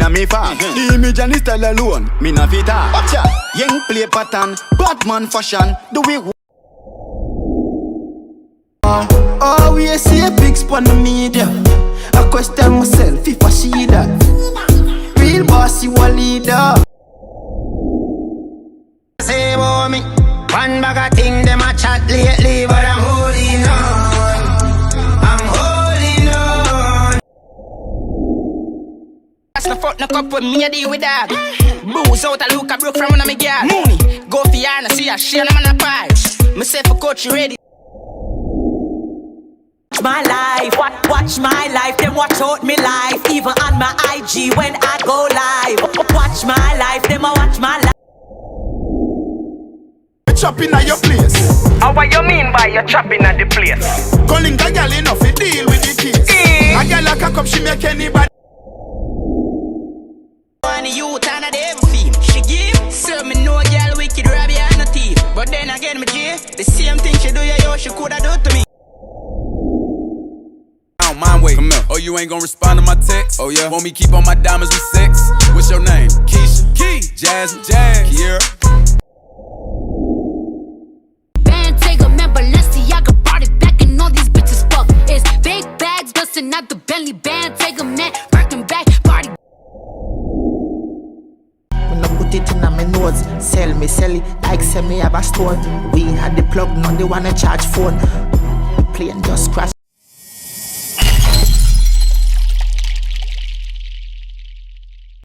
inna me farm. The image and the style alone, me na fit off. Watch ya, young play pattern, Batman fashion, do we? Oh, we see pics on the media. I question myself if I see that. Real boss, you a leader. Say about me, one bag of thing them a chat lately, but I'm holding on. I'm holding on. That's the fuck no cup with me, I deal with that. Booze out, I look a broke from one of me girl. Mooney, go for yarn, I see a shit, I'm on a pipe. Myself a coach, you ready? My life, watch my life, them watch out me life. Even on my IG when I go live. Watch my life, them a watch my life. Chopping at your place. How what you mean by you chopping at the place? Calling a girl enough to deal with the kids. A girl like a cup, she make anybody. One youth and a devil theme. She give, so me know a girl wicked, rabbi and no thief. But then again, me J, the same thing she do, yo, she coulda do to me. Mind wait, come here. Oh, you ain't gon' respond to my text? Oh yeah. Want me keep on my diamonds with sex? What's your name? Keisha, Key, Jazz, Kiera. Band take a man, Balenciaga brought it back and all these bitches fuck. It's big bags busting out the Bentley band. Take a man, working back, party. When I put it in my notes, sell it like say me have a store. We had the plug, now they wanna charge phone. The plane just crashed.